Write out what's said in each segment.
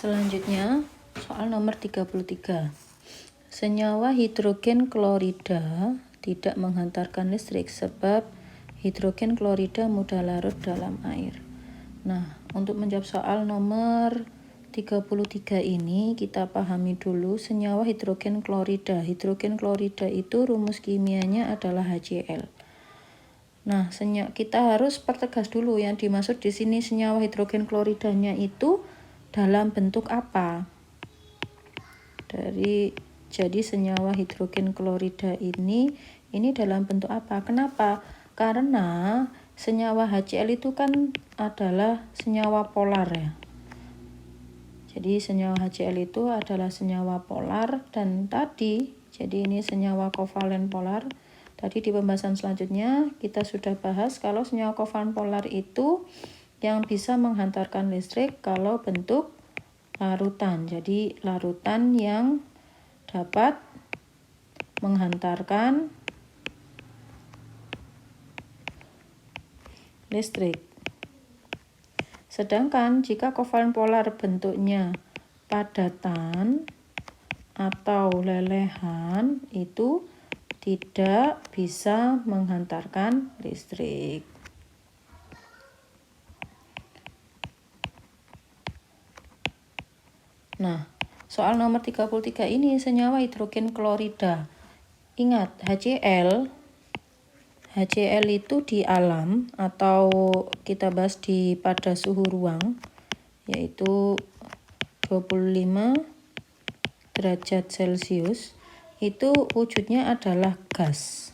Selanjutnya, soal nomor 33. Senyawa hidrogen klorida tidak menghantarkan listrik sebab hidrogen klorida mudah larut dalam air. Nah, untuk menjawab soal nomor 33 ini, kita pahami dulu senyawa hidrogen klorida. Hidrogen klorida itu rumus kimianya adalah HCl. Nah, kita harus pertegas dulu yang dimaksud di sini senyawa hidrogen kloridanya itu dalam bentuk apa? Jadi senyawa hidrogen klorida ini dalam bentuk apa? Kenapa? Karena senyawa HCl itu kan adalah senyawa polar ya. Jadi senyawa HCl itu adalah senyawa polar dan jadi ini senyawa kovalen polar. Tadi di pembahasan selanjutnya kita sudah bahas kalau senyawa kovalen polar itu yang bisa menghantarkan listrik kalau bentuk larutan. Jadi larutan yang dapat menghantarkan listrik. Sedangkan jika kovalen polar bentuknya padatan atau lelehan itu tidak bisa menghantarkan listrik. Nah, soal nomor 33 ini senyawa hidrogen klorida. Ingat, HCl itu di alam atau kita bahas pada suhu ruang yaitu 25 derajat Celcius itu wujudnya adalah gas.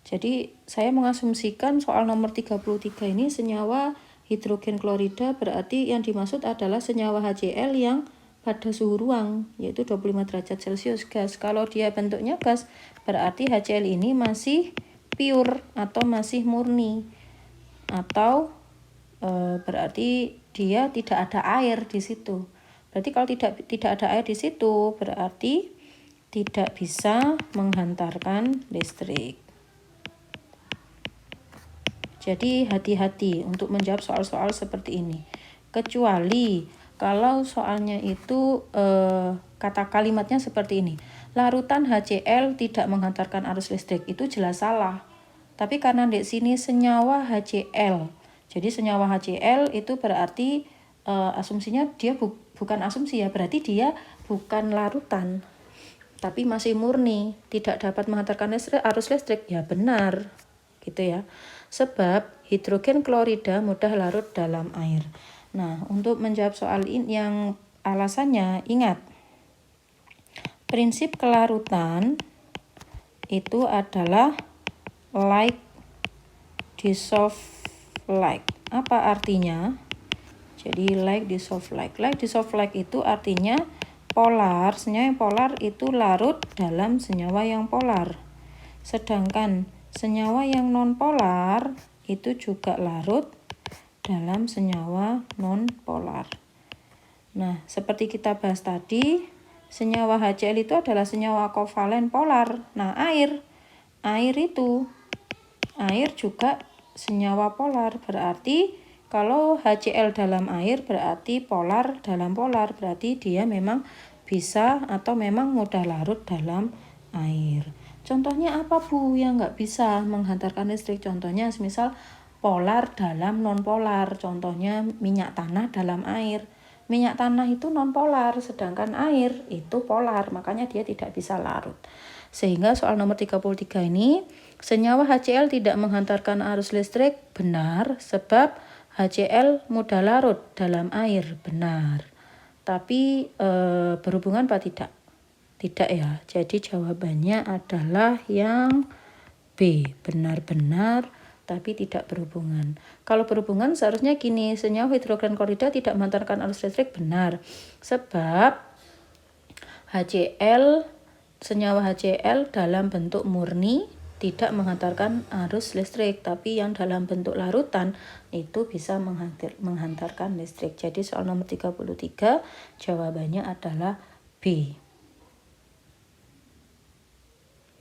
Jadi saya mengasumsikan soal nomor 33 ini senyawa hidrogen klorida berarti yang dimaksud adalah senyawa HCl yang pada suhu ruang yaitu 25 derajat Celcius gas. Kalau dia bentuknya gas berarti HCl ini masih pure atau masih murni atau berarti dia tidak ada air di situ. Berarti kalau tidak ada air di situ berarti tidak bisa menghantarkan listrik. Jadi hati-hati untuk menjawab soal-soal seperti ini. Kecuali kalau soalnya itu kata kalimatnya seperti ini. Larutan HCl tidak menghantarkan arus listrik. Itu jelas salah. Tapi karena di sini senyawa HCl. Jadi senyawa HCl itu berarti asumsinya dia bukan asumsi ya. Berarti dia bukan larutan. Tapi masih murni. Tidak dapat menghantarkan arus listrik. Ya benar. Gitu ya. Sebab hidrogen klorida mudah larut dalam air. Nah, untuk menjawab soal ini yang alasannya, ingat, prinsip kelarutan itu adalah like dissolve like. Apa artinya? Jadi like dissolve like. Like dissolve like itu artinya polar, senyawa yang polar itu larut dalam senyawa yang polar. Sedangkan senyawa yang non-polar itu juga larut dalam senyawa non-polar. Nah, seperti kita bahas tadi, senyawa HCl itu adalah senyawa kovalen polar. Nah, air juga senyawa polar. Berarti kalau HCl dalam air berarti polar dalam polar. Berarti dia memang bisa atau memang mudah larut dalam air. Contohnya apa Bu yang nggak bisa menghantarkan listrik? Contohnya misal polar dalam non-polar. Contohnya minyak tanah dalam air. Minyak tanah itu non-polar, sedangkan air itu polar. Makanya dia tidak bisa larut. Sehingga soal nomor 33 ini, senyawa HCl tidak menghantarkan arus listrik benar sebab HCl mudah larut dalam air. Benar. Tapi berhubungan apa tidak? Tidak ya, jadi jawabannya adalah yang B, benar-benar tapi tidak berhubungan. Kalau berhubungan seharusnya gini, senyawa hidrogen klorida tidak menghantarkan arus listrik benar. Sebab senyawa HCl dalam bentuk murni tidak menghantarkan arus listrik, tapi yang dalam bentuk larutan itu bisa menghantarkan listrik. Jadi soal nomor 33 jawabannya adalah B.